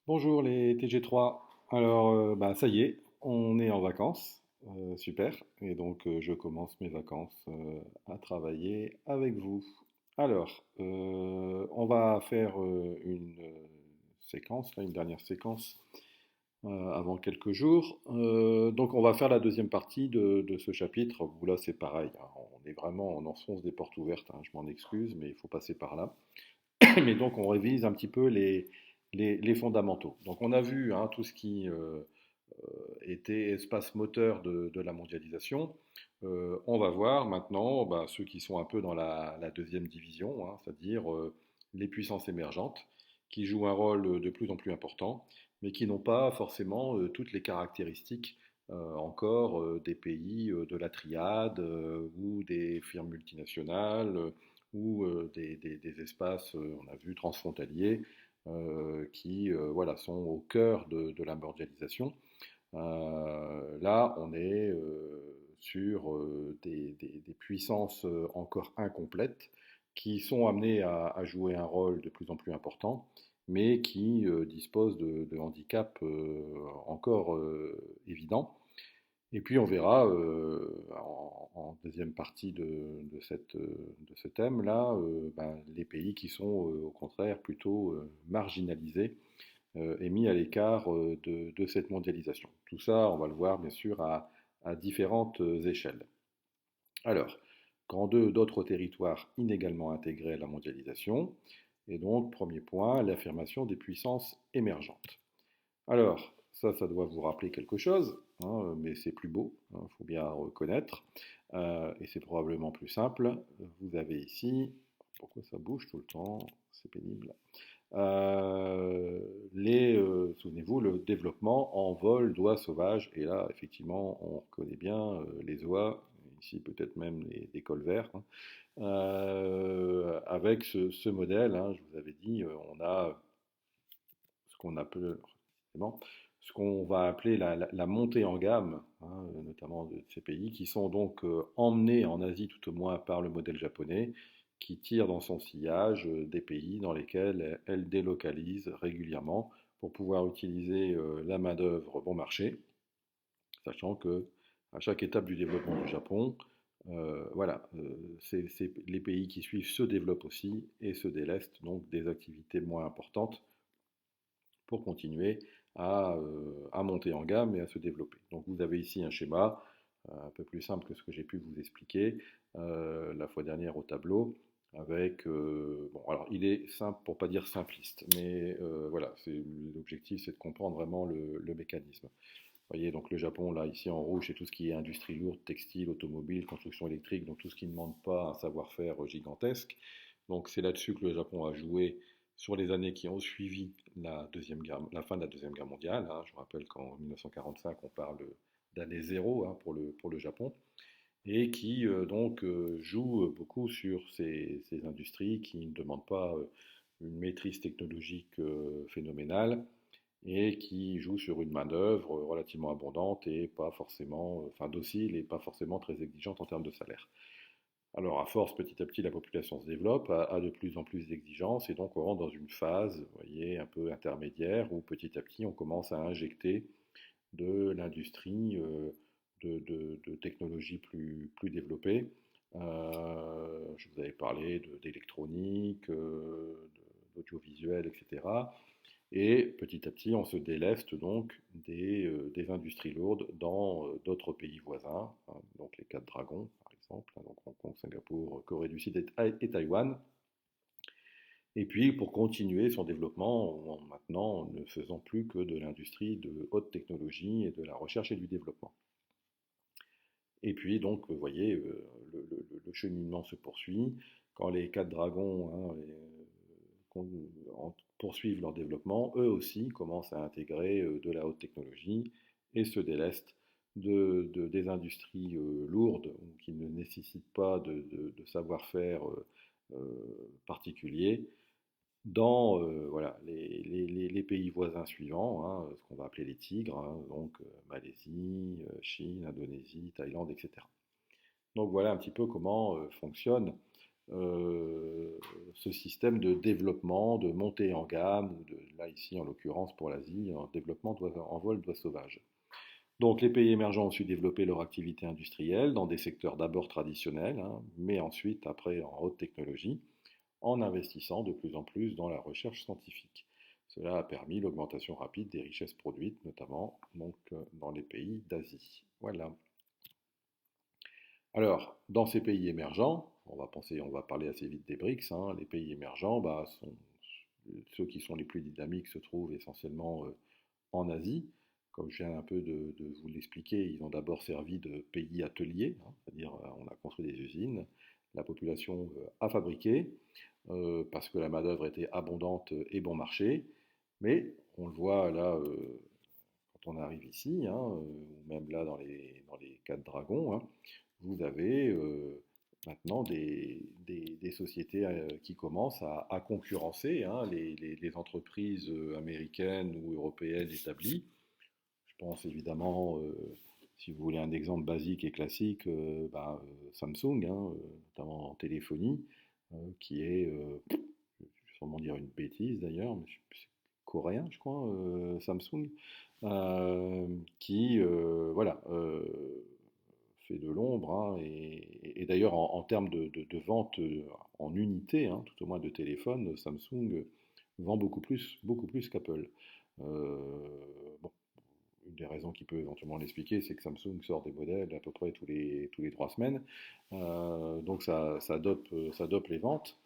Bonjour les TG3. Alors, ça y est, on est en vacances. Super. Et donc, je commence mes vacances à travailler avec vous. Alors, on va faire une séquence, là, une dernière séquence avant quelques jours. Donc, on va faire la deuxième partie de ce chapitre où là, c'est pareil, hein. On est vraiment, on enfonce des portes ouvertes, hein, je m'en excuse, mais il faut passer par là. Mais donc on révise un petit peu les fondamentaux. Donc on a vu, hein, tout ce qui était espace moteur de la mondialisation. On va voir maintenant, ceux qui sont un peu dans la deuxième division, hein, c'est-à-dire les puissances émergentes, qui jouent un rôle de plus en plus important, mais qui n'ont pas forcément toutes les caractéristiques encore des pays de la triade ou des firmes multinationales ou des espaces, on a vu, transfrontaliers, qui voilà, sont au cœur de la mondialisation. Là, on est sur des puissances encore incomplètes qui sont amenées à jouer un rôle de plus en plus important, mais qui disposent de handicaps encore évidents. Et puis on verra en deuxième partie de ce thème-là les pays qui sont au contraire plutôt marginalisés et mis à l'écart de cette mondialisation. Tout ça, on va le voir bien sûr à différentes échelles. Alors, quand d'autres territoires inégalement intégrés à la mondialisation, et donc premier point, l'affirmation des puissances émergentes. Alors, ça doit vous rappeler quelque chose, hein, mais c'est plus beau, il faut bien reconnaître, et c'est probablement plus simple. Vous avez ici, pourquoi ça bouge tout le temps, c'est pénible. Souvenez-vous, le développement en vol d'oies sauvages, et là, effectivement, on reconnaît bien les oies, ici peut-être même des colverts, hein, avec ce modèle, hein, je vous avais dit, on a ce qu'on appelle, ce qu'on va appeler la montée en gamme, hein, notamment de ces pays, qui sont donc emmenés en Asie tout au moins par le modèle japonais, qui tire dans son sillage des pays dans lesquels elle délocalise régulièrement pour pouvoir utiliser la main-d'œuvre bon marché, sachant que à chaque étape du développement du Japon, les pays qui suivent se développent aussi et se délestent donc des activités moins importantes pour continuer à monter en gamme et à se développer. Donc vous avez ici un schéma un peu plus simple que ce que j'ai pu vous expliquer la fois dernière au tableau, avec, bon, alors il est simple pour pas dire simpliste, mais voilà, l'objectif c'est de comprendre vraiment le mécanisme. Vous voyez, donc le Japon, là, ici en rouge, c'est tout ce qui est industrie lourde, textile, automobile, construction électrique, donc tout ce qui ne demande pas un savoir-faire gigantesque. Donc c'est là-dessus que le Japon a joué sur les années qui ont suivi la fin de la Deuxième Guerre mondiale, hein. Je vous rappelle qu'en 1945, on parle d'année zéro, hein, pour le Japon, et qui joue beaucoup sur ces industries qui ne demandent pas une maîtrise technologique phénoménale et qui joue sur une main-d'œuvre relativement abondante et pas forcément, enfin docile et pas forcément très exigeante en termes de salaire. Alors, à force, petit à petit, la population se développe, a de plus en plus d'exigences, et donc on rentre dans une phase, vous voyez, un peu intermédiaire, où petit à petit, on commence à injecter de l'industrie, de technologies plus développées. Je vous avais parlé d'électronique, d'audiovisuel, etc. Et petit à petit, on se déleste donc des industries lourdes dans d'autres pays voisins, hein, donc les quatre dragons par exemple, hein, donc Hong Kong, Singapour, Corée du Sud et Taïwan. Et puis pour continuer son développement, maintenant ne faisant plus que de l'industrie de haute technologie et de la recherche et du développement. Et puis donc, vous voyez, le cheminement se poursuit. Quand les quatre dragons, hein, poursuivent leur développement, eux aussi commencent à intégrer de la haute technologie et se délestent des industries lourdes qui ne nécessitent pas de savoir-faire particulier dans voilà, les pays voisins suivants, hein, ce qu'on va appeler les tigres, hein, donc Malaisie, Chine, Indonésie, Thaïlande, etc. Donc voilà un petit peu comment fonctionne ce système de développement, de montée en gamme, ou là ici en l'occurrence pour l'Asie, en développement en vol d'oies sauvages. Donc les pays émergents ont su développer leur activité industrielle dans des secteurs d'abord traditionnels, hein, mais ensuite après en haute technologie, en investissant de plus en plus dans la recherche scientifique. Cela a permis l'augmentation rapide des richesses produites, notamment donc, dans les pays d'Asie. Voilà. Alors, dans ces pays émergents, on va parler assez vite des BRICS, hein, les pays émergents bah, sont ceux qui sont les plus dynamiques se trouvent essentiellement en Asie. Comme je viens un peu de vous l'expliquer, ils ont d'abord servi de pays ateliers, hein, c'est-à-dire on a construit des usines, la population a fabriqué, parce que la main-d'œuvre était abondante et bon marché. Mais on le voit là, quand on arrive ici, hein, ou même là dans les quatre dragons, hein, vous avez maintenant des sociétés qui commencent à concurrencer hein, les entreprises américaines ou européennes établies. Je pense évidemment, si vous voulez un exemple basique et classique, Samsung, hein, notamment en téléphonie, qui est, je vais sûrement dire une bêtise d'ailleurs, mais c'est coréen, je crois, Samsung, qui, voilà, fait de l'ombre, hein, et d'ailleurs en termes de vente en unité, hein, tout au moins de téléphone, Samsung vend beaucoup plus qu'Apple. Bon, une des raisons qui peut éventuellement l'expliquer, c'est que Samsung sort des modèles à peu près tous les 3 semaines. Donc ça dope les ventes.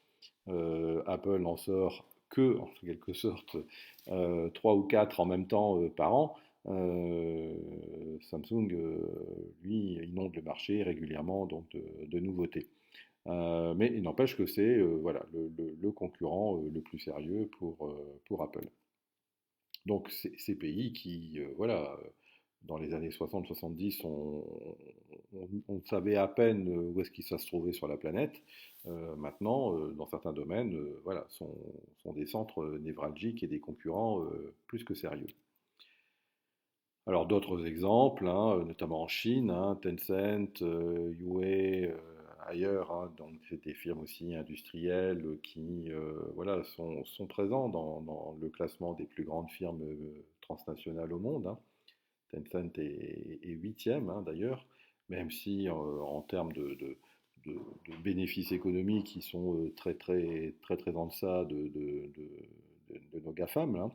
Apple n'en sort que, en quelque sorte, 3 ou 4 en même temps par an. Euh, Samsung, lui, inonde le marché régulièrement donc de nouveautés. Mais il n'empêche que c'est voilà, le concurrent le plus sérieux pour Apple. Donc ces pays qui, voilà, dans les années 60-70, on savait à peine où est-ce qu'ils se trouvaient sur la planète. Maintenant, dans certains domaines, voilà, sont des centres névralgiques et des concurrents plus que sérieux. Alors d'autres exemples, hein, notamment en Chine, hein, Tencent, Yue, ailleurs, hein, donc c'est des firmes aussi industrielles qui voilà, sont présents dans le classement des plus grandes firmes transnationales au monde, hein. Tencent est huitième hein, d'ailleurs, même si en termes de bénéfices économiques, ils sont très en deçà de nos GAFAM, hein.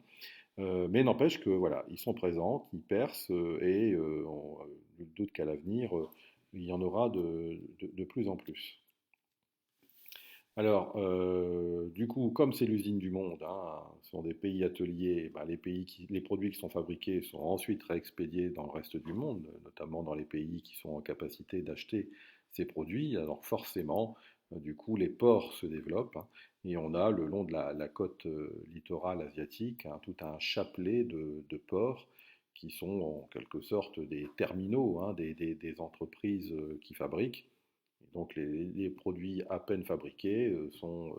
Mais n'empêche que voilà, ils sont présents, ils percent et on ne doute qu'à l'avenir, il y en aura de plus en plus. Alors, du coup, comme c'est l'usine du monde, hein, ce sont des pays ateliers, ben, les produits qui sont fabriqués sont ensuite réexpédiés dans le reste du monde, notamment dans les pays qui sont en capacité d'acheter ces produits. Alors forcément, du coup, les ports se développent hein, et on a le long de la côte littorale asiatique hein, tout un chapelet de ports qui sont en quelque sorte des terminaux hein, des entreprises qui fabriquent. Donc les produits à peine fabriqués sont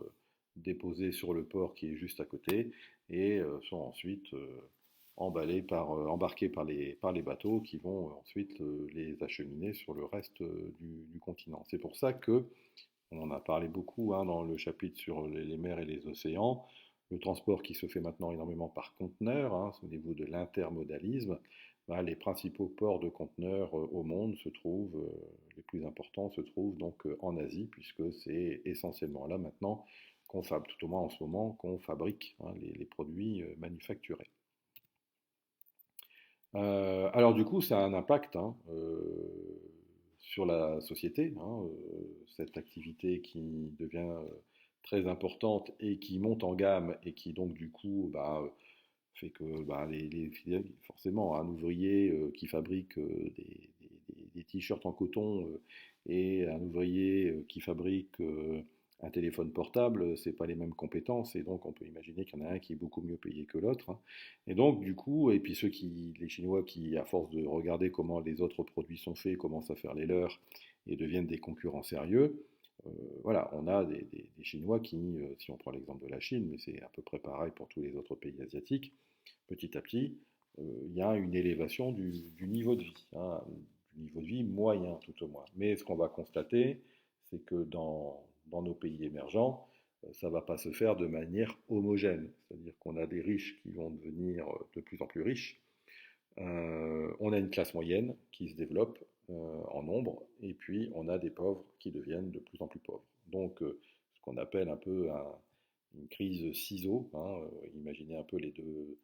déposés sur le port qui est juste à côté et sont ensuite embarqués par les bateaux qui vont ensuite les acheminer sur le reste du continent. C'est pour ça que, on en a parlé beaucoup hein, dans le chapitre sur les mers et les océans, le transport qui se fait maintenant énormément par conteneurs, hein, au niveau de l'intermodalisme, bah, les principaux ports de conteneurs au monde se trouvent, les plus importants se trouvent donc en Asie, puisque c'est essentiellement là maintenant qu'on fabrique, tout au moins en ce moment, qu'on fabrique hein, les produits manufacturés. Alors du coup, ça a un impact hein, sur la société, hein, cette activité qui devient très importante et qui monte en gamme et qui donc du coup bah, fait que bah, forcément un ouvrier qui fabrique des t-shirts en coton et un ouvrier qui fabrique un téléphone portable, c'est pas les mêmes compétences et donc on peut imaginer qu'il y en a un qui est beaucoup mieux payé que l'autre, hein. Et donc du coup, et puis les Chinois qui à force de regarder comment les autres produits sont faits, commencent à faire les leurs et deviennent des concurrents sérieux. Euh, voilà, on a des Chinois qui, si on prend l'exemple de la Chine, mais c'est à peu près pareil pour tous les autres pays asiatiques, petit à petit, il y a une élévation du niveau de vie, hein, du niveau de vie moyen tout au moins. Mais ce qu'on va constater, c'est que dans nos pays émergents, ça ne va pas se faire de manière homogène. C'est-à-dire qu'on a des riches qui vont devenir de plus en plus riches. On a une classe moyenne qui se développe en nombre, et puis on a des pauvres qui deviennent de plus en plus pauvres. Donc, ce qu'on appelle un peu une crise ciseau, hein, imaginez un peu les deux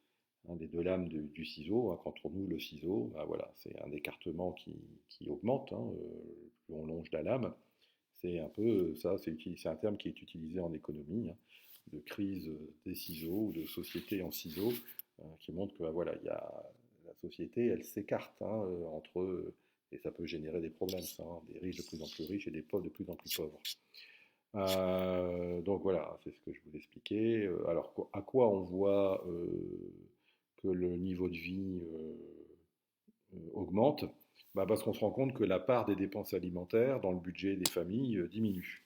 lames du ciseau, hein, quand on noue le ciseau, ben voilà, c'est un écartement qui augmente, hein, plus on longe la lame. C'est un peu ça, c'est un terme qui est utilisé en économie, hein, de crise des ciseaux ou de société en ciseaux, qui montre que voilà, la société, elle s'écarte, hein, entre eux, et ça peut générer des problèmes, ça, hein, des riches de plus en plus riches et des pauvres de plus en plus pauvres. Donc voilà, c'est ce que je vous expliquais. Alors, à quoi on voit que le niveau de vie augmente? Bah, parce qu'on se rend compte que la part des dépenses alimentaires dans le budget des familles diminue.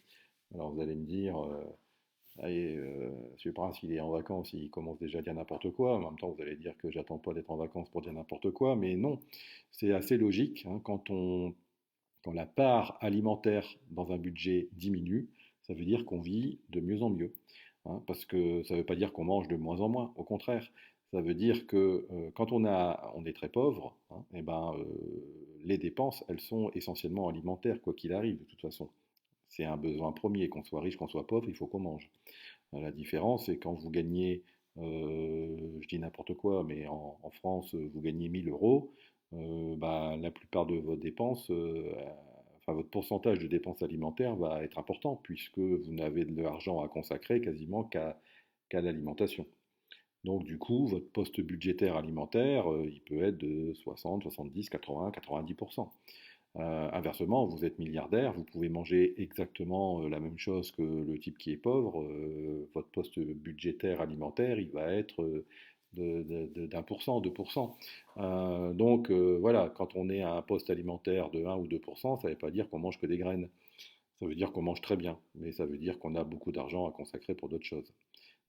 Alors vous allez me dire, allez, M. Prince, il est en vacances, il commence déjà à dire n'importe quoi. En même temps, vous allez dire que j'attends pas d'être en vacances pour dire n'importe quoi, mais non, c'est assez logique, hein, quand la part alimentaire dans un budget diminue, ça veut dire qu'on vit de mieux en mieux, hein, parce que ça ne veut pas dire qu'on mange de moins en moins, au contraire. Ça veut dire que quand on est très pauvre, hein, eh ben, les dépenses, elles sont essentiellement alimentaires, quoi qu'il arrive, de toute façon. C'est un besoin premier, qu'on soit riche, qu'on soit pauvre, il faut qu'on mange. La différence, c'est quand vous gagnez, je dis n'importe quoi, mais en France, vous gagnez 1000 euros, bah, la plupart de vos dépenses, enfin votre pourcentage de dépenses alimentaires va être important, puisque vous n'avez de l'argent à consacrer quasiment qu'à l'alimentation. Donc du coup, votre poste budgétaire alimentaire, il peut être de 60, 70, 80, 90%. Inversement, vous êtes milliardaire, vous pouvez manger exactement la même chose que le type qui est pauvre. Votre poste budgétaire alimentaire, il va être d'1%, 2%. Donc voilà, quand on est à un poste alimentaire de 1 ou 2%, ça ne veut pas dire qu'on mange que des graines. Ça veut dire qu'on mange très bien, mais ça veut dire qu'on a beaucoup d'argent à consacrer pour d'autres choses.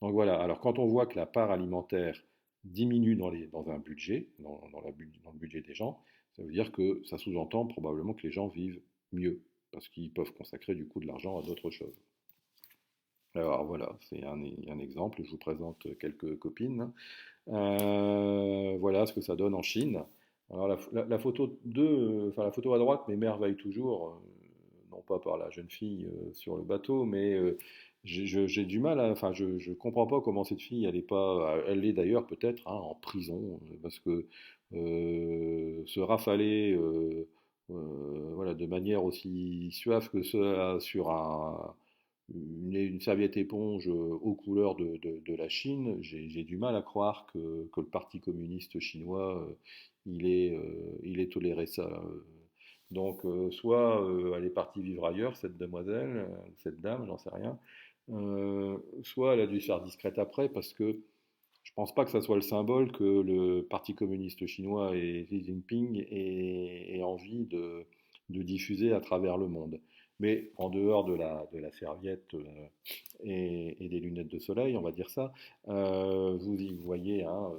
Donc voilà, alors quand on voit que la part alimentaire diminue dans un budget, dans le budget des gens, ça veut dire que ça sous-entend probablement que les gens vivent mieux, parce qu'ils peuvent consacrer du coup de l'argent à d'autres choses. Alors voilà, c'est un exemple, je vous présente quelques copines. Voilà ce que ça donne en Chine. Alors la photo 2, enfin la photo à droite m'émerveille toujours, non pas par la jeune fille sur le bateau, mais j'ai du mal à, enfin je comprends pas comment cette fille, elle est d'ailleurs peut-être, hein, en prison, parce que se rafaler, voilà, de manière aussi suave que ça sur une serviette éponge aux couleurs de la Chine, j'ai du mal à croire que le Parti communiste chinois, il ait toléré ça. Donc, soit elle est partie vivre ailleurs, cette demoiselle, cette dame, j'en sais rien, soit elle a dû se faire discrète après, parce que je pense pas que ça soit le symbole que le Parti communiste chinois et Xi Jinping aient envie de diffuser à travers le monde. Mais en dehors de la serviette et des lunettes de soleil, on va dire ça, vous y voyez, hein,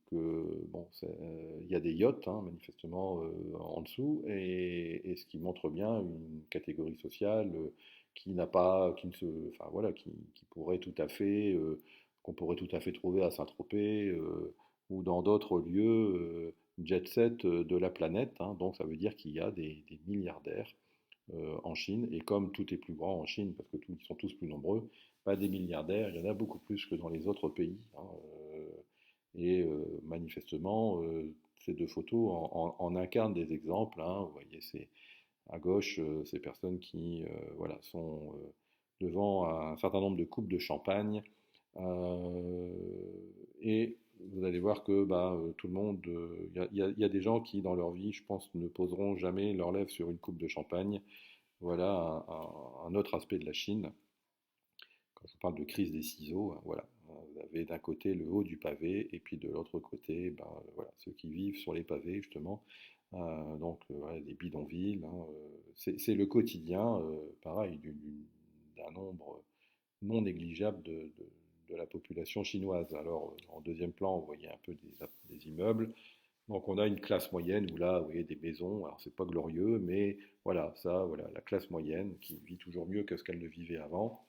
que bon, il y a des yachts, hein, manifestement en dessous, et ce qui montre bien une catégorie sociale qui n'a pas, qui ne se, enfin voilà, qui pourrait tout à fait, qu'on pourrait tout à fait trouver à Saint-Tropez ou dans d'autres lieux jet set de la planète, hein. Donc ça veut dire qu'il y a des milliardaires en Chine, et comme tout est plus grand en Chine, parce que ils sont tous plus nombreux, pas des milliardaires, il y en a beaucoup plus que dans les autres pays, hein, et manifestement, ces deux photos en incarnent des exemples, hein. Vous voyez, c'est à gauche ces personnes qui voilà, sont devant un certain nombre de coupes de champagne, euh, et vous allez voir que bah, tout le monde, y a des gens qui dans leur vie, je pense, ne poseront jamais leur lèvre sur une coupe de champagne. Voilà un autre aspect de la Chine. Quand je vous parle de crise des ciseaux, hein, voilà. Vous avez d'un côté le haut du pavé, et puis de l'autre côté, ben, voilà, ceux qui vivent sur les pavés, justement. Donc, voilà, des bidonvilles, hein, c'est le quotidien, pareil, d'un nombre non négligeable de la population chinoise. Alors, en deuxième plan, vous voyez un peu des immeubles. Donc, on a une classe moyenne où là, vous voyez des maisons. Alors, c'est pas glorieux, mais voilà, ça, voilà, la classe moyenne qui vit toujours mieux que ce qu'elle ne vivait avant.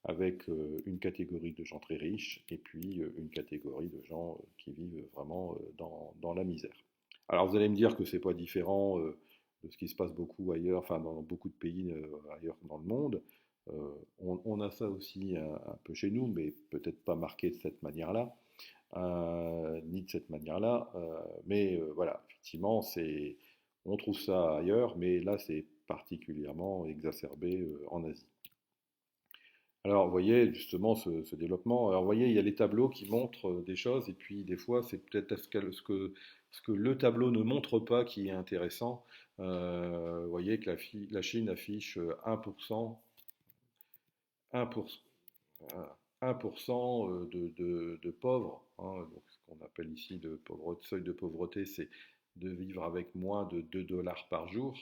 avec une catégorie de gens très riches et puis une catégorie de gens qui vivent vraiment dans la misère. Alors vous allez me dire que c'est pas différent de ce qui se passe beaucoup ailleurs, enfin dans beaucoup de pays ailleurs dans le monde. On a ça aussi un peu chez nous, mais peut-être pas marqué de cette manière-là, ni de cette manière-là. Mais voilà, effectivement, on trouve ça ailleurs, mais là c'est particulièrement exacerbé en Asie. Alors, vous voyez justement ce développement. Alors, vous voyez, il y a les tableaux qui montrent des choses, et puis des fois, c'est peut-être ce que le tableau ne montre pas qui est intéressant. Vous voyez que la Chine affiche 1%, 1%, euh, 1% de pauvres, hein. Donc, ce qu'on appelle ici seuil de pauvreté, c'est de vivre avec moins de 2 dollars par jour.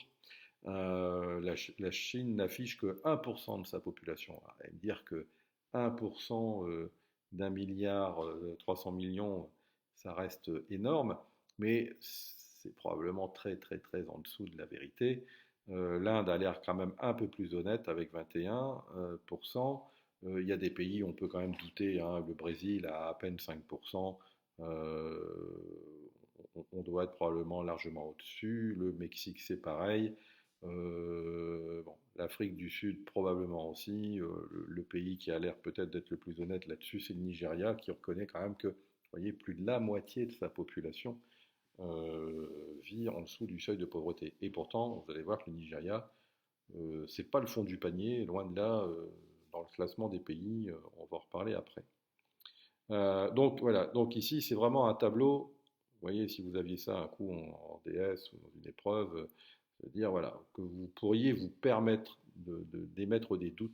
La Chine n'affiche que 1% de sa population. Et me dire que 1% d'1 milliard 300 millions, ça reste énorme, mais c'est probablement très très très en dessous de la vérité. L'Inde a l'air quand même un peu plus honnête avec 21%. Il y a des pays où on peut quand même douter, hein. Le Brésil a à peine 5%. Euh, on doit être probablement largement au-dessus. Le Mexique, c'est pareil. Bon, l'Afrique du Sud, probablement aussi. Le pays qui a l'air peut-être d'être le plus honnête là-dessus, c'est le Nigeria, qui reconnaît quand même que, vous voyez, plus de la moitié de sa population vit en dessous du seuil de pauvreté. Et pourtant, vous allez voir que le Nigeria, c'est pas le fond du panier, loin de là, dans le classement des pays, on va en reparler après. Donc voilà, donc ici c'est vraiment un tableau, vous voyez si vous aviez ça un coup en DS ou dans une épreuve, dire voilà, que vous pourriez vous permettre d'émettre des doutes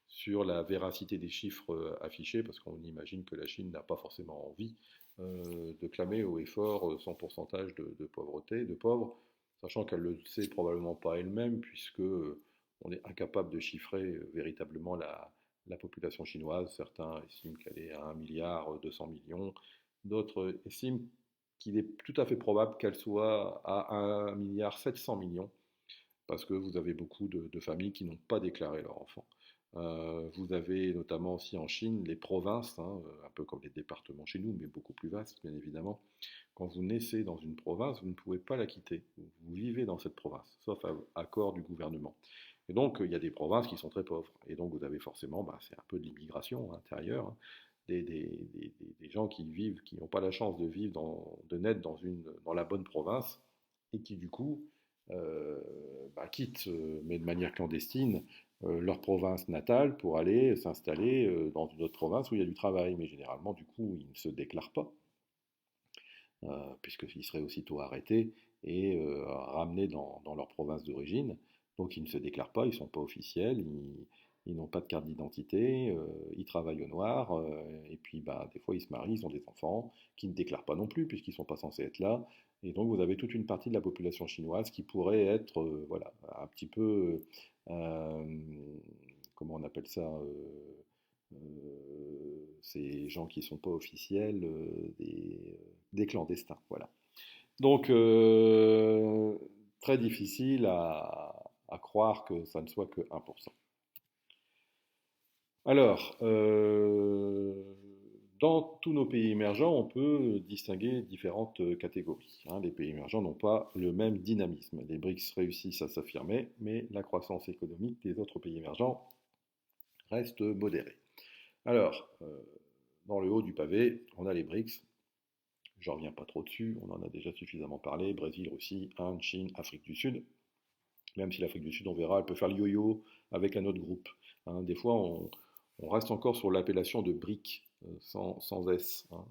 sur la véracité des chiffres affichés, parce qu'on imagine que la Chine n'a pas forcément envie de clamer haut et fort son pourcentage de pauvreté, de pauvres, sachant qu'elle ne le sait probablement pas elle-même, puisque on est incapable de chiffrer véritablement la population chinoise. Certains estiment qu'elle est à 1 milliard 200 millions, d'autres estiment qu'il est tout à fait probable qu'elle soit à 1 milliard 700 millions, parce que vous avez beaucoup de familles qui n'ont pas déclaré leur enfant. Vous avez notamment aussi en Chine les provinces, hein, un peu comme les départements chez nous, mais beaucoup plus vastes, bien évidemment. Quand vous naissez dans une province, vous ne pouvez pas la quitter. Vous vivez dans cette province, sauf à accord du gouvernement. Et donc, il y a des provinces qui sont très pauvres. Et donc, vous avez forcément, c'est un peu de l'immigration intérieure, hein, des gens qui vivent, qui n'ont pas la chance de vivre, de naître dans la bonne province, et qui, du coup, euh, quittent, mais de manière clandestine, leur province natale pour aller s'installer dans une autre province où il y a du travail. Mais généralement, du coup, ils ne se déclarent pas, puisqu'ils seraient aussitôt arrêtés et ramenés dans leur province d'origine. Donc ils ne se déclarent pas, ils ne sont pas officiels, ils n'ont pas de carte d'identité, ils travaillent au noir, et puis des fois ils se marient, ils ont des enfants qui ne déclarent pas non plus, puisqu'ils ne sont pas censés être là. Et donc vous avez toute une partie de la population chinoise qui pourrait être voilà, un petit peu, comment on appelle ça, ces gens qui ne sont pas officiels, des clandestins. Voilà. Donc, très difficile à croire que ça ne soit que 1%. Alors, dans tous nos pays émergents, on peut distinguer différentes catégories, hein. Les pays émergents n'ont pas le même dynamisme. Les BRICS réussissent à s'affirmer, mais la croissance économique des autres pays émergents reste modérée. Alors, dans le haut du pavé, on a les BRICS. J'en reviens pas trop dessus, on en a déjà suffisamment parlé. Brésil, Russie, Inde, Chine, Afrique du Sud. Même si l'Afrique du Sud, on verra, elle peut faire le yo-yo avec un autre groupe, hein. Des fois, on reste encore sur l'appellation de BRIC, sans S, hein,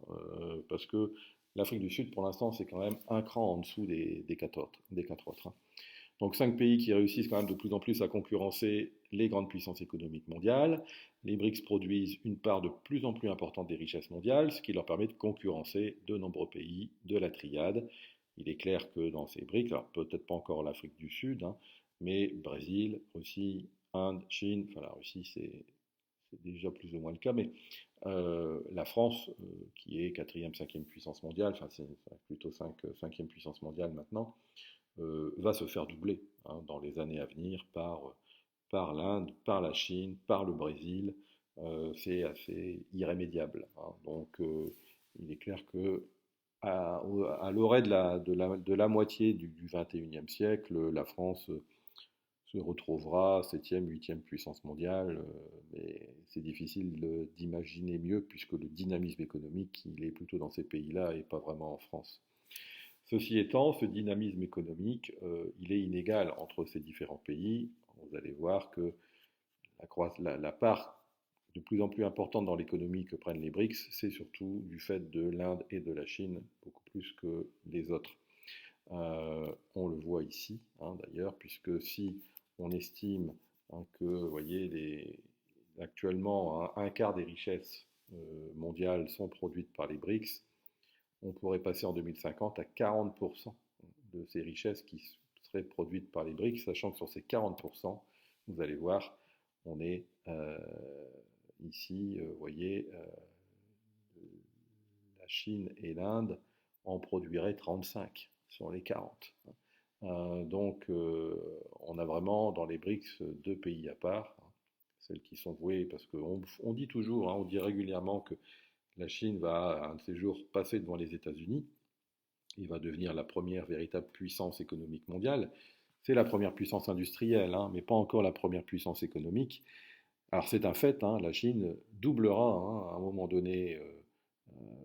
parce que l'Afrique du Sud, pour l'instant, c'est quand même un cran en dessous des quatre autres, hein. Donc 5 pays qui réussissent quand même de plus en plus à concurrencer les grandes puissances économiques mondiales. Les BRICS produisent une part de plus en plus importante des richesses mondiales, ce qui leur permet de concurrencer de nombreux pays de la triade. Il est clair que dans ces BRICS, alors peut-être pas encore l'Afrique du Sud, hein, mais Brésil, Russie, Inde, Chine, enfin la Russie c'est déjà plus ou moins le cas, mais la France, qui est quatrième, cinquième puissance mondiale, enfin c'est plutôt cinquième puissance mondiale maintenant, va se faire doubler, hein, dans les années à venir par l'Inde, par la Chine, par le Brésil. c'est assez irrémédiable, hein. Donc, il est clair que à l'orée de la moitié du 21e siècle, la France se retrouvera septième, huitième puissance mondiale, mais c'est difficile d'imaginer mieux puisque le dynamisme économique, il est plutôt dans ces pays-là et pas vraiment en France. Ceci étant, ce dynamisme économique, il est inégal entre ces différents pays. Vous allez voir que la part de plus en plus importante dans l'économie que prennent les BRICS, c'est surtout du fait de l'Inde et de la Chine, beaucoup plus que les autres. On le voit ici, hein, d'ailleurs, puisque si on estime, hein, que, vous voyez, actuellement, hein, un quart des richesses mondiales sont produites par les BRICS, on pourrait passer en 2050 à 40% de ces richesses qui seraient produites par les BRICS, sachant que sur ces 40%, vous allez voir, on est ici, vous voyez, la Chine et l'Inde en produiraient 35 sur les 40. Donc, on a vraiment dans les BRICS deux pays à part, hein, celles qui sont vouées, parce qu'on dit toujours, hein, on dit régulièrement que la Chine va un de ces jours passer devant les États-Unis, il va devenir la première véritable puissance économique mondiale. C'est la première puissance industrielle, hein, mais pas encore la première puissance économique. Alors c'est un fait, hein, la Chine doublera, hein, à un moment donné,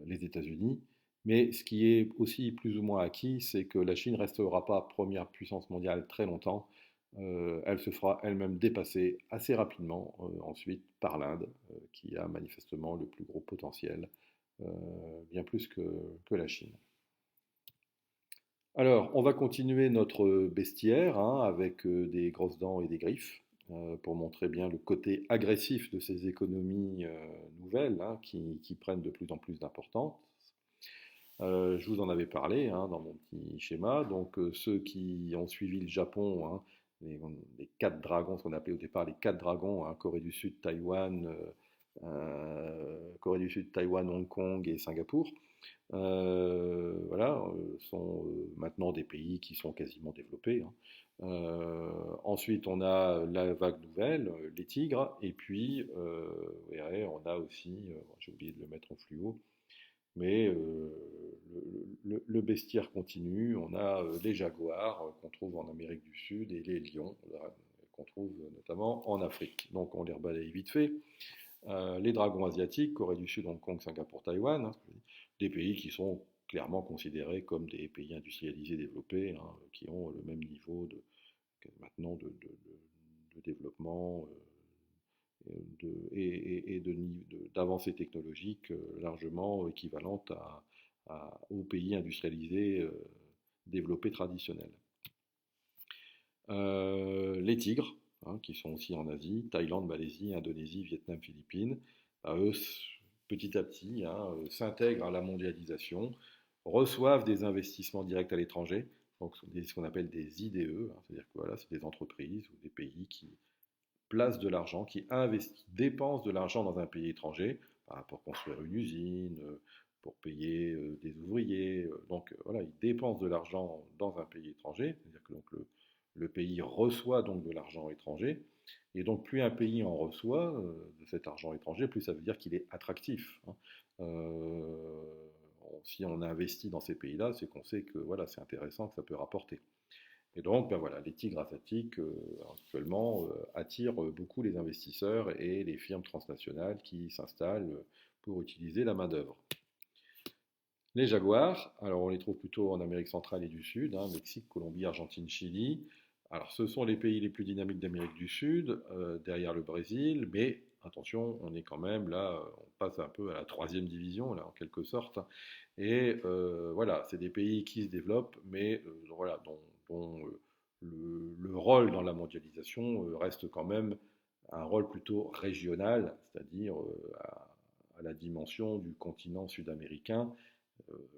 les États-Unis, mais ce qui est aussi plus ou moins acquis, c'est que la Chine ne restera pas première puissance mondiale très longtemps. Elle se fera elle-même dépasser assez rapidement ensuite par l'Inde, qui a manifestement le plus gros potentiel, euh, bien plus que la Chine. Alors, on va continuer notre bestiaire, hein, avec des grosses dents et des griffes, pour montrer bien le côté agressif de ces économies nouvelles, hein, qui prennent de plus en plus d'importance. Je vous en avais parlé, hein, dans mon petit schéma. Donc, ceux qui ont suivi le Japon, hein, les quatre dragons, ce qu'on appelait au départ les quatre dragons, hein, Corée du Sud, Taïwan, Corée du Sud, Taïwan, Hong Kong et Singapour, voilà, sont maintenant des pays qui sont quasiment développés, hein. Ensuite, on a la vague nouvelle, les tigres, et puis, vous verrez, on a aussi, j'ai oublié de le mettre en fluo, mais le bestiaire continue. On a les jaguars qu'on trouve en Amérique du Sud et les lions qu'on trouve notamment en Afrique. Donc on les rebalaye vite fait. Les dragons asiatiques, Corée du Sud, Hong Kong, Singapour, Taïwan, hein, des pays qui sont clairement considérés comme des pays industrialisés développés, hein, qui ont le même niveau maintenant de développement, d'avancées technologiques largement équivalentes aux pays industrialisés développés traditionnels. Les tigres, hein, qui sont aussi en Asie, Thaïlande, Malaisie, Indonésie, Vietnam, Philippines, eux, petit à petit, hein, s'intègrent à la mondialisation, reçoivent des investissements directs à l'étranger, donc ce qu'on appelle des IDE, hein, c'est-à-dire que voilà, c'est des entreprises ou des pays qui placent de l'argent, qui investissent, dépensent de l'argent dans un pays étranger, pour construire une usine, pour payer des ouvriers. Donc voilà, ils dépensent de l'argent dans un pays étranger, c'est-à-dire que donc, le pays reçoit donc de l'argent étranger, et donc plus un pays en reçoit de cet argent étranger, plus ça veut dire qu'il est attractif, hein. Si on investit dans ces pays-là, c'est qu'on sait que voilà, c'est intéressant, que ça peut rapporter. Et donc, ben voilà, les tigres asiatiques actuellement attirent beaucoup les investisseurs et les firmes transnationales qui s'installent pour utiliser la main-d'œuvre. Les jaguars, alors on les trouve plutôt en Amérique centrale et du Sud, hein, Mexique, Colombie, Argentine, Chili. Alors ce sont les pays les plus dynamiques d'Amérique du Sud, derrière le Brésil, mais attention, on est quand même là, on passe un peu à la troisième division, là, en quelque sorte. Et voilà, c'est des pays qui se développent, mais voilà, dont le rôle dans la mondialisation reste quand même un rôle plutôt régional, c'est-à-dire à la dimension du continent sud-américain.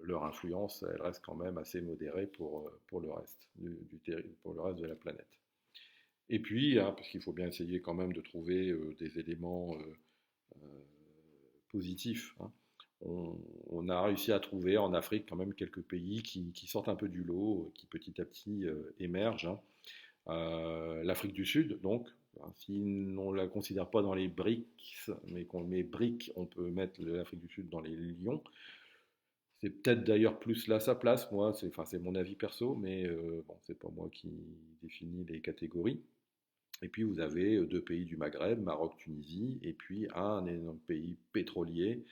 Leur influence, elle reste quand même assez modérée pour le reste, pour le reste de la planète. Et puis, hein, parce qu'il faut bien essayer quand même de trouver des éléments positifs, hein, on a réussi à trouver en Afrique quand même quelques pays qui sortent un peu du lot, qui petit à petit émergent, hein. L'Afrique du Sud, donc, Hein, si on ne la considère pas dans les BRICS, mais qu'on met BRIC, on peut mettre l'Afrique du Sud dans les lions. C'est peut-être d'ailleurs plus là sa place, moi, c'est mon avis perso, mais bon, c'est pas moi qui définis les catégories. Et puis vous avez deux pays du Maghreb, Maroc, Tunisie, et puis un énorme pays pétrolier,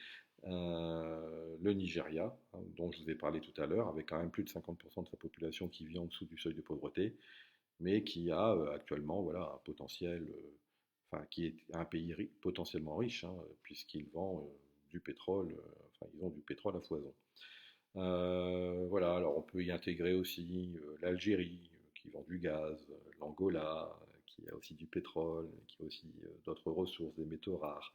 le Nigeria, hein, dont je vous ai parlé tout à l'heure, avec quand même plus de 50% de sa population qui vit en dessous du seuil de pauvreté, mais qui a actuellement voilà, un potentiel, enfin qui est un pays potentiellement riche, hein, puisqu'il vend du pétrole, enfin ils ont du pétrole à foison. Voilà, alors on peut y intégrer aussi l'Algérie, qui vend du gaz, l'Angola, qui a aussi du pétrole, qui a aussi d'autres ressources, des métaux rares.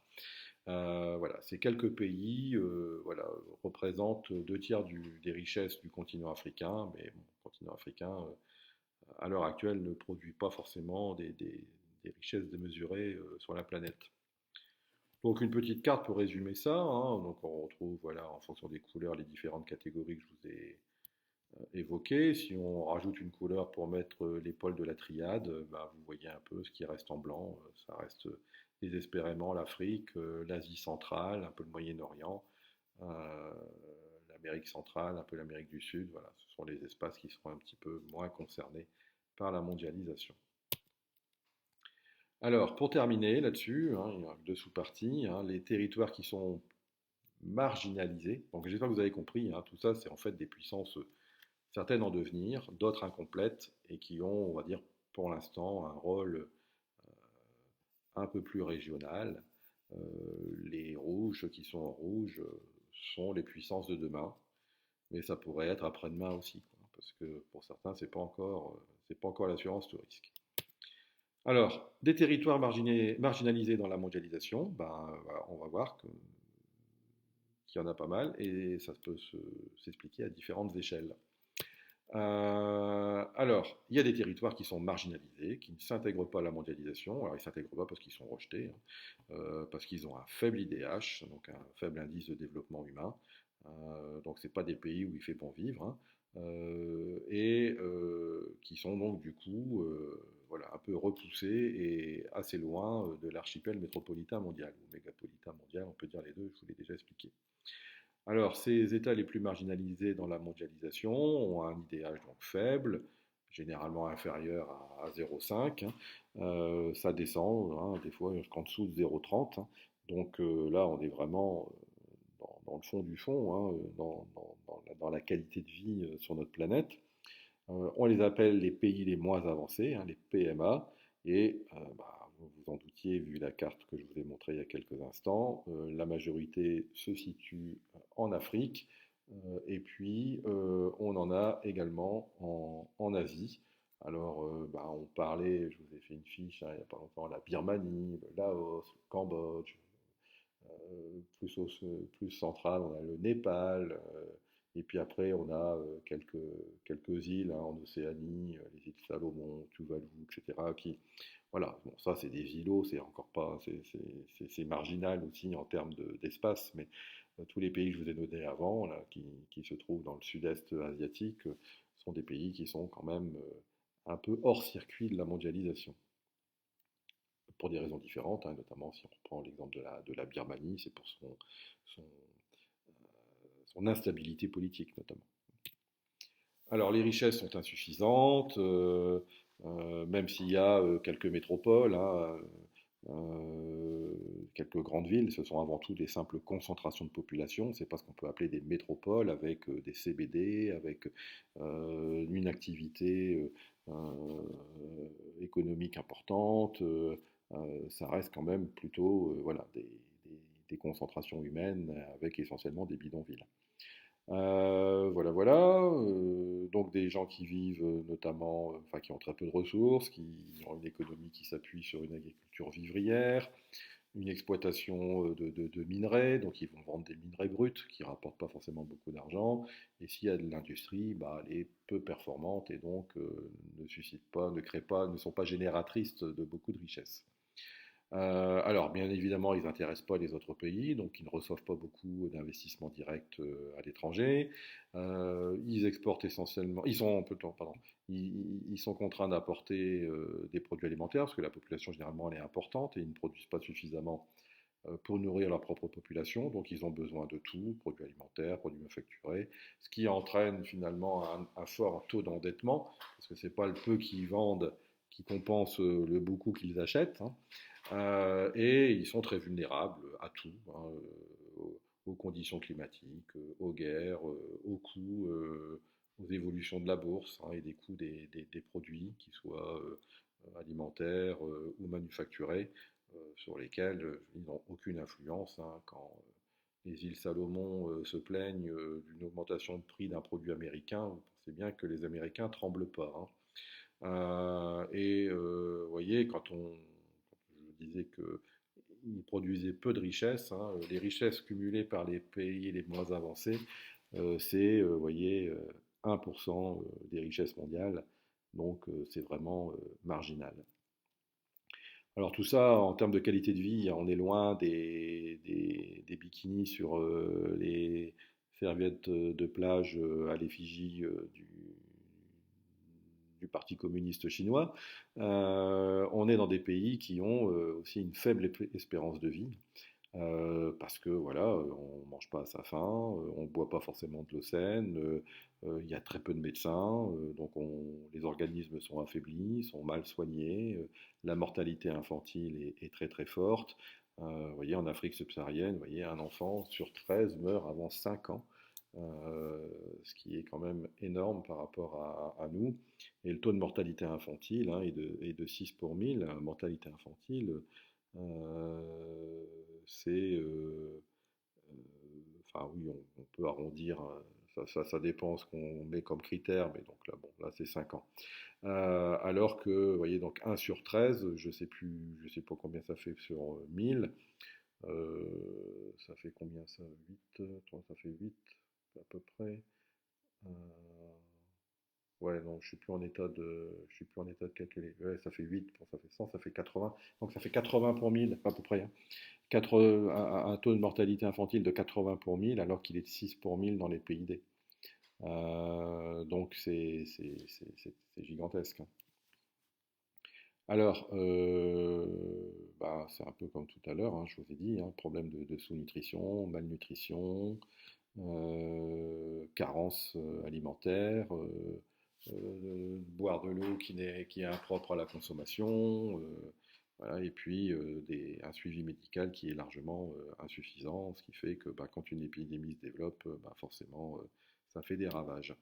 Voilà, ces quelques pays voilà, représentent deux tiers des richesses du continent africain, mais bon, le continent africain, à l'heure actuelle, ne produit pas forcément des richesses démesurées sur la planète. Donc une petite carte pour résumer ça, hein. Donc on retrouve voilà, en fonction des couleurs les différentes catégories que je vous ai évoquées. Si on rajoute une couleur pour mettre l'épaule de la triade, bah, vous voyez un peu ce qui reste en blanc. Ça reste désespérément l'Afrique, l'Asie centrale, un peu le Moyen-Orient, euh, l'Amérique centrale, un peu l'Amérique du Sud. Voilà, ce sont les espaces qui seront un petit peu moins concernés par la mondialisation. Alors, pour terminer là-dessus, hein, il y a deux sous-parties, hein, les territoires qui sont marginalisés. Donc, j'espère que vous avez compris, hein, tout ça, c'est en fait des puissances, certaines en devenir, d'autres incomplètes, et qui ont, on va dire, pour l'instant, un rôle un peu plus régional. Les rouges, ceux qui sont en rouge, sont les puissances de demain, mais ça pourrait être après-demain aussi, quoi, parce que pour certains, c'est pas encore l'assurance tout risque. Alors, des territoires marginalisés dans la mondialisation, ben, voilà, on va voir qu'il y en a pas mal et ça peut s'expliquer à différentes échelles. Alors, il y a des territoires qui sont marginalisés, qui ne s'intègrent pas à la mondialisation. Alors, ils ne s'intègrent pas parce qu'ils sont rejetés, hein, parce qu'ils ont un faible IDH, donc un faible indice de développement humain. Donc, ce n'est pas des pays où il fait bon vivre, hein, et qui sont donc du coup voilà, un peu repoussés et assez loin de l'archipel métropolitain mondial, ou mégapolitain mondial, on peut dire les deux, je vous l'ai déjà expliqué. Alors, ces États les plus marginalisés dans la mondialisation ont un IDH donc faible, généralement inférieur à 0,5, hein. Ça descend, hein, des fois jusqu'en dessous de 0,30, hein. Donc là, on est vraiment dans le fond du fond, hein, dans la qualité de vie sur notre planète. On les appelle les pays les moins avancés, hein, les PMA, et bah, vous vous en doutiez, vu la carte que je vous ai montrée il y a quelques instants, la majorité se situe en Afrique, et puis on en a également en Asie. Alors, bah, on parlait, je vous ai fait une fiche hein, il n'y a pas longtemps, la Birmanie, le Laos, le Cambodge, plus central, on a le Népal, et puis après on a quelques îles hein, en Océanie, les îles Salomon, Tuvalu, etc. Qui, voilà, bon, ça c'est des îlots, c'est encore pas, c'est marginal aussi en termes d'espace, mais tous les pays que je vous ai notés avant, là, qui se trouvent dans le sud-est asiatique, sont des pays qui sont quand même un peu hors circuit de la mondialisation pour des raisons différentes, hein, notamment si on reprend l'exemple de la Birmanie, c'est pour son, son instabilité politique notamment. Alors les richesses sont insuffisantes, même s'il y a quelques métropoles, hein, quelques grandes villes, ce sont avant tout des simples concentrations de population, c'est pas ce qu'on peut appeler des métropoles avec des CBD, avec une activité économique importante, ça reste quand même plutôt voilà, des concentrations humaines avec essentiellement des bidonvilles. Voilà, voilà. Donc des gens qui vivent notamment, enfin qui ont très peu de ressources, qui ont une économie qui s'appuie sur une agriculture vivrière, une exploitation de minerais, donc ils vont vendre des minerais bruts qui rapportent pas forcément beaucoup d'argent. Et s'il y a de l'industrie, bah, elle est peu performante et donc ne suscite pas, ne crée pas, ne sont pas génératrices de beaucoup de richesses. Alors, bien évidemment, ils n'intéressent pas les autres pays, donc ils ne reçoivent pas beaucoup d'investissements directs à l'étranger. Ils exportent essentiellement, ils sont, pardon, ils sont contraints d'apporter des produits alimentaires parce que la population généralement elle est importante et ils ne produisent pas suffisamment pour nourrir leur propre population. Donc ils ont besoin de tout, produits alimentaires, produits manufacturés, ce qui entraîne finalement un fort taux d'endettement, parce que ce n'est pas le peu qu'ils vendent qui compense le beaucoup qu'ils achètent, hein. Et ils sont très vulnérables à tout, hein, aux conditions climatiques, aux guerres, aux coûts, aux évolutions de la bourse, hein, et des coûts des produits, qu'ils soient alimentaires ou manufacturés, sur lesquels ils n'ont aucune influence, hein. Quand les îles Salomon se plaignent d'une augmentation de prix d'un produit américain, vous pensez bien que les Américains ne tremblent pas, hein. Vous voyez, je disais qu'ils produisaient peu de richesses, hein, les richesses cumulées par les pays les moins avancés, c'est, vous voyez, 1% des richesses mondiales, donc c'est vraiment marginal. Alors tout ça, en termes de qualité de vie, on est loin des bikinis sur les serviettes de plage à l'effigie du Parti communiste chinois. On est dans des pays qui ont aussi une faible espérance de vie. Parce que voilà, on ne mange pas à sa faim, on ne boit pas forcément de l'eau saine, il y a très peu de médecins, donc les organismes sont affaiblis, sont mal soignés, la mortalité infantile est très très forte. Vous voyez, en Afrique subsaharienne, vous voyez, un enfant sur 13 meurt avant 5 ans, ce qui est quand même énorme par rapport à nous. Et le taux de mortalité infantile, hein, est de 6 pour 1000. Mortalité infantile, euh, c'est. Enfin, oui, on peut arrondir, ça dépend ce qu'on met comme critère, mais donc là, bon, là c'est 5 ans. Alors que, vous voyez, donc 1 sur 13, je sais plus, je sais pas combien ça fait sur 1000. Ça fait combien ça? 8, ça fait 8 à peu près. Euh, Ouais, non, je suis plus en état de calculer. Ouais, ça fait 8, ça fait 100, ça fait 80. Donc ça fait 80 pour 1000 à peu près, hein. Un taux de mortalité infantile de 80 pour 1000 alors qu'il est de 6 pour 1000 dans les pays D. Donc c'est gigantesque, hein. Alors, bah, c'est un peu comme tout à l'heure, hein, je vous ai dit, hein, problème de sous-nutrition, malnutrition, carence alimentaire, boire de l'eau qui est impropre à la consommation, voilà, et puis un suivi médical qui est largement insuffisant, ce qui fait que bah, quand une épidémie se développe, bah, forcément, ça fait des ravages.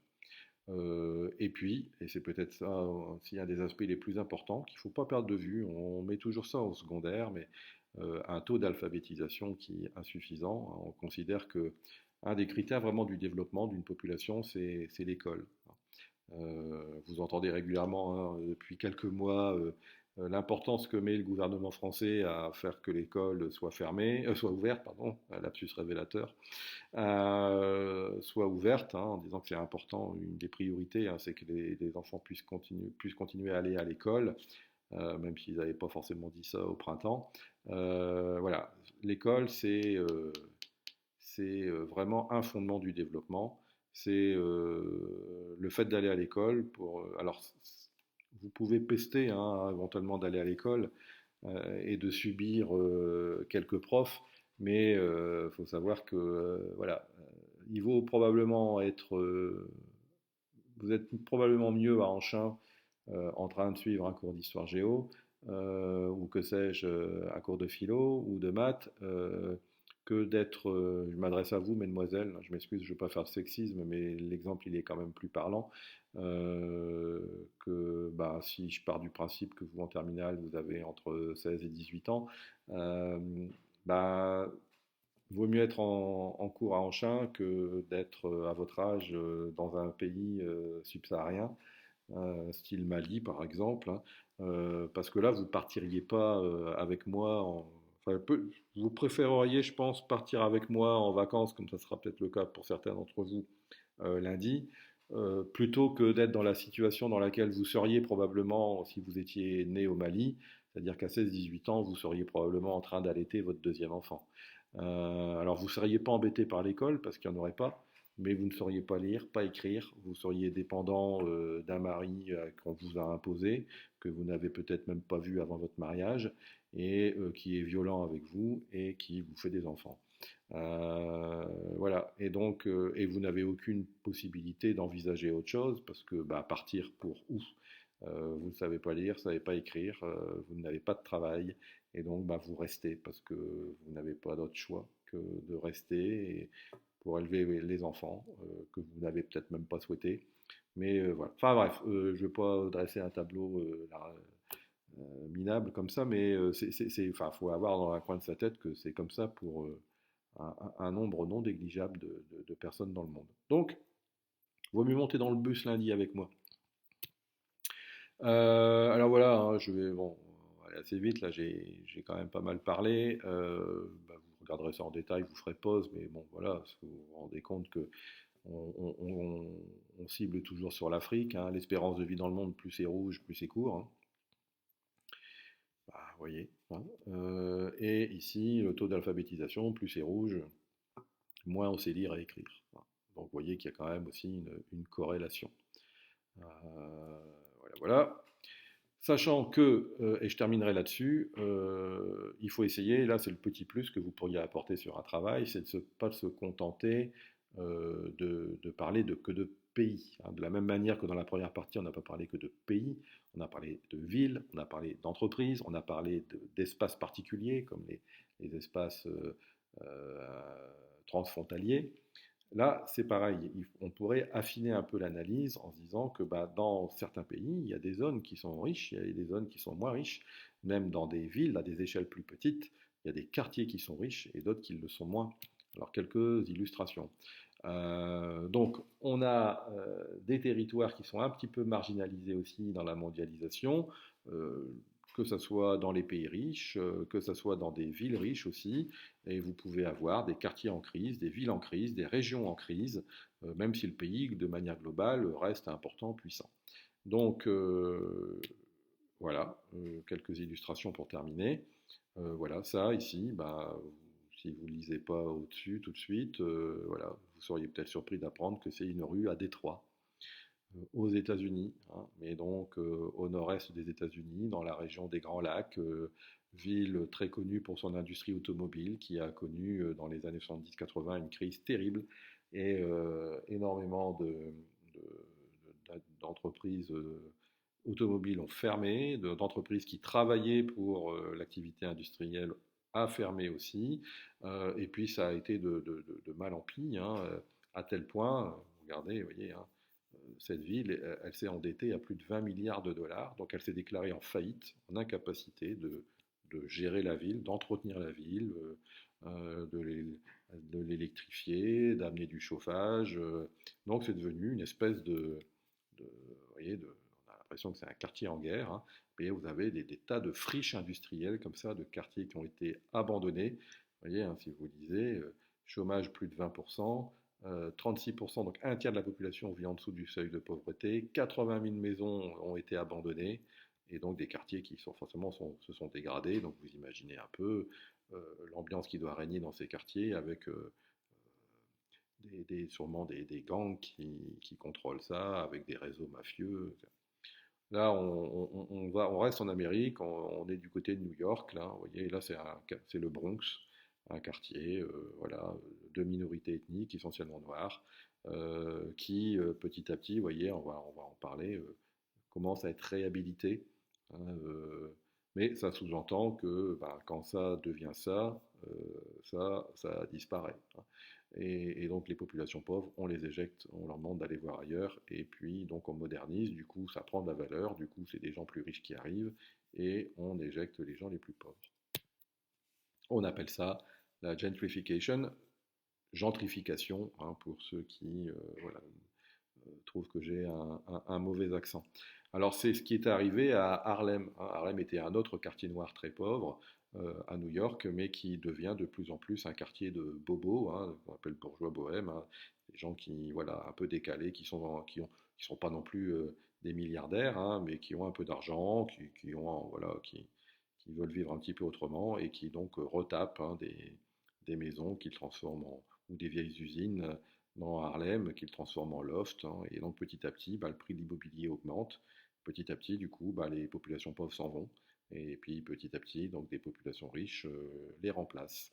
Et puis, et c'est peut-être ça aussi un des aspects les plus importants qu'il ne faut pas perdre de vue, on met toujours ça au secondaire, mais un taux d'alphabétisation qui est insuffisant, hein. On considère que un des critères vraiment du développement d'une population, c'est l'école. Vous entendez régulièrement, hein, depuis quelques mois, l'importance que met le gouvernement français à faire que l'école soit fermée, soit ouverte, pardon, un lapsus révélateur, soit ouverte, hein, en disant que c'est important, une des priorités, hein, c'est que les enfants puissent continuer à aller à l'école, même s'ils n'avaient pas forcément dit ça au printemps. Voilà, l'école, c'est vraiment un fondement du développement. C'est le fait d'aller à l'école pour. Alors, vous pouvez pester, hein, éventuellement d'aller à l'école et de subir quelques profs, mais il faut savoir que voilà, il vaut probablement être. Vous êtes probablement mieux à Anchin en train de suivre un cours d'histoire géo, ou que sais-je, un cours de philo ou de maths, que d'être, je m'adresse à vous, mesdemoiselles, je m'excuse, je ne veux pas faire de sexisme, mais l'exemple il est quand même plus parlant, que bah, si je pars du principe que vous en terminale, vous avez entre 16 et 18 ans, euh, bah, vaut mieux être en cours à Anchin que d'être à votre âge dans un pays subsaharien, style Mali par exemple, hein, parce que là, vous partiriez pas avec moi enfin, vous préféreriez, je pense, partir avec moi en vacances, comme ça sera peut-être le cas pour certains d'entre vous lundi, plutôt que d'être dans la situation dans laquelle vous seriez probablement si vous étiez né au Mali, C'est-à-dire qu'à 16-18 ans, vous seriez probablement en train d'allaiter votre deuxième enfant. Alors vous ne seriez pas embêté par l'école parce qu'il n'y en aurait pas, mais vous ne sauriez pas lire, pas écrire, vous seriez dépendant d'un mari qu'on vous a imposé, que vous n'avez peut-être même pas vu avant votre mariage, et qui est violent avec vous et qui vous fait des enfants. Euh, voilà, et donc, et vous n'avez aucune possibilité d'envisager autre chose parce que bah, partir pour où? Vous ne savez pas lire, vous ne savez pas écrire, vous n'avez pas de travail, et donc bah, vous restez parce que vous n'avez pas d'autre choix que de rester pour élever les enfants que vous n'avez peut-être même pas souhaité. Mais voilà. Enfin bref, je ne vais pas dresser un tableau là, minable comme ça, mais enfin, faut avoir dans un coin de sa tête que c'est comme ça pour un nombre non négligeable de personnes dans le monde. Donc, vaut mieux monter dans le bus lundi avec moi. Alors voilà, hein, je vais bon, aller assez vite, là j'ai quand même pas mal parlé. Bah, vous regarderez ça en détail, vous ferez pause, mais bon voilà, vous vous rendez compte que on cible toujours sur l'Afrique, hein. L'espérance de vie dans le monde, plus c'est rouge, plus c'est court, hein. Bah, vous voyez, hein. Et ici, le taux d'alphabétisation, plus c'est rouge, moins on sait lire et écrire, hein. Donc vous voyez qu'il y a quand même aussi une corrélation. Voilà, voilà. Sachant que, et je terminerai là-dessus, il faut essayer, là c'est le petit plus que vous pourriez apporter sur un travail, c'est de ne pas se contenter de parler que de pays, hein. De la même manière que dans la première partie, on n'a pas parlé que de pays, on a parlé de villes, on a parlé d'entreprises, on a parlé d'espaces particuliers comme les espaces transfrontaliers. Là, c'est pareil, on pourrait affiner un peu l'analyse en se disant que bah, dans certains pays, il y a des zones qui sont riches, il y a des zones qui sont moins riches, même dans des villes à des échelles plus petites, il y a des quartiers qui sont riches et d'autres qui le sont moins. Alors, quelques illustrations. Donc, on a des territoires qui sont un petit peu marginalisés aussi dans la mondialisation, euh, que ce soit dans les pays riches, que ce soit dans des villes riches aussi, et vous pouvez avoir des quartiers en crise, des villes en crise, des régions en crise, même si le pays, de manière globale, reste important, puissant. Donc, voilà, quelques illustrations pour terminer. Voilà, ça ici, bah, si vous ne lisez pas au-dessus tout de suite, voilà, vous seriez peut-être surpris d'apprendre que c'est une rue à Détroit, aux États-Unis, hein, mais donc au nord-est des États-Unis, dans la région des Grands Lacs, ville très connue pour son industrie automobile, qui a connu dans les années 70-80 une crise terrible et énormément d'entreprises automobiles ont fermé, d'entreprises qui travaillaient pour l'activité industrielle a fermé aussi, et puis ça a été de mal en pis, hein, à tel point, regardez, vous voyez, hein, cette ville, elle s'est endettée à plus de 20 milliards de dollars, donc elle s'est déclarée en faillite, en incapacité de gérer la ville, d'entretenir la ville, de l'électrifier, d'amener du chauffage. Donc c'est devenu une espèce vous voyez, on a l'impression que c'est un quartier en guerre, hein, mais vous avez des tas de friches industrielles comme ça, de quartiers qui ont été abandonnés. Vous voyez, hein, si vous lisez, chômage plus de 20%, 36%, donc un tiers de la population vit en dessous du seuil de pauvreté, 80 000 maisons ont été abandonnées, et donc des quartiers qui sont, forcément se sont dégradés. Donc vous imaginez un peu l'ambiance qui doit régner dans ces quartiers avec sûrement des gangs qui contrôlent ça, avec des réseaux mafieux. Là, on reste en Amérique, on est du côté de New York, là, vous voyez, là c'est le Bronx, un quartier, voilà, de minorités ethniques, essentiellement noires, qui petit à petit, vous voyez, on va en parler, commence à être réhabilité, hein, mais ça sous-entend que bah, quand ça devient ça, ça disparaît, hein. Et donc les populations pauvres, on les éjecte, on leur demande d'aller voir ailleurs, et puis donc on modernise, du coup ça prend de la valeur, du coup c'est des gens plus riches qui arrivent, et on éjecte les gens les plus pauvres. On appelle ça la gentrification, gentrification, hein, pour ceux qui voilà, trouvent que j'ai un mauvais accent. Alors c'est ce qui est arrivé à Harlem, hein. Harlem était un autre quartier noir très pauvre à New York, mais qui devient de plus en plus un quartier de bobos, hein, qu'on appelle bourgeois bohème, hein, des gens qui, voilà, un peu décalés, qui sont pas non plus des milliardaires, hein, mais qui ont un peu d'argent, qui ont, voilà, qui veulent vivre un petit peu autrement et qui donc retapent hein, des maisons qu'ils transforment ou des vieilles usines dans Harlem qu'ils transforment en loft. Hein, et donc petit à petit, bah, le prix de l'immobilier augmente. Petit à petit, du coup, bah, les populations pauvres s'en vont. Et puis petit à petit, donc des populations riches les remplacent.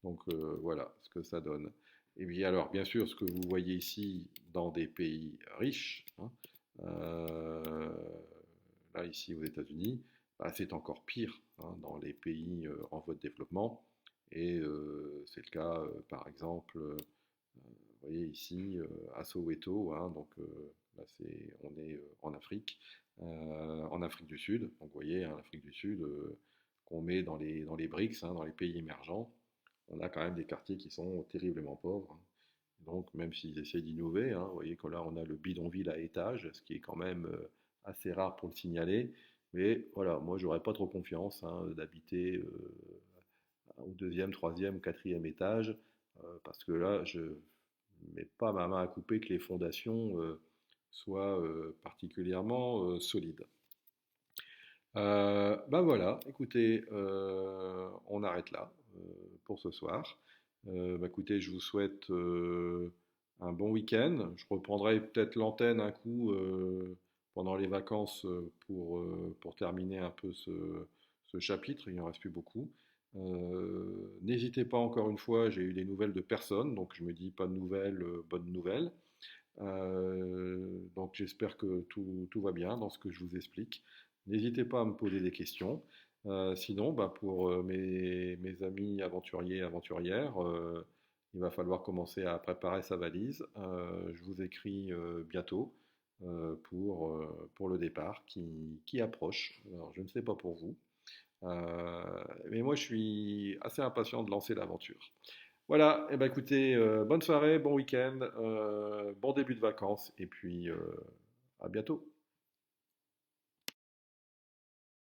Donc voilà ce que ça donne. Et puis alors, bien sûr, ce que vous voyez ici dans des pays riches, hein, euh, là ici aux États-Unis, bah, c'est encore pire hein, dans les pays en voie de développement. Et c'est le cas, par exemple, vous voyez ici à Soweto, hein, donc là on est en Afrique du Sud. Donc vous voyez, hein, l'Afrique du Sud qu'on met dans les BRICS, hein, dans les pays émergents, on a quand même des quartiers qui sont terriblement pauvres. Donc même s'ils essaient d'innover, hein, vous voyez que là on a le bidonville à étage, ce qui est quand même assez rare pour le signaler. Mais voilà, moi j'aurais pas trop confiance hein, d'habiter au deuxième, troisième, quatrième étage, parce que là je mets pas ma main à couper que les fondations soient particulièrement solides. Ben voilà, écoutez, on arrête là pour ce soir. Bah, écoutez, je vous souhaite un bon week-end. Je reprendrai peut-être l'antenne un coup pendant les vacances pour terminer un peu ce chapitre. Il n'en reste plus beaucoup. N'hésitez pas encore une fois, j'ai eu des nouvelles de personnes, donc je me dis pas de nouvelles, bonnes nouvelles. Donc j'espère que tout va bien dans ce que je vous explique. N'hésitez pas à me poser des questions. Sinon, bah, pour mes amis aventuriers et aventurières, il va falloir commencer à préparer sa valise. Je vous écris bientôt pour le départ qui approche. Alors, je ne sais pas pour vous, mais moi je suis assez impatient de lancer l'aventure. Voilà, et ben écoutez, bonne soirée, bon week-end, bon début de vacances, et puis à bientôt.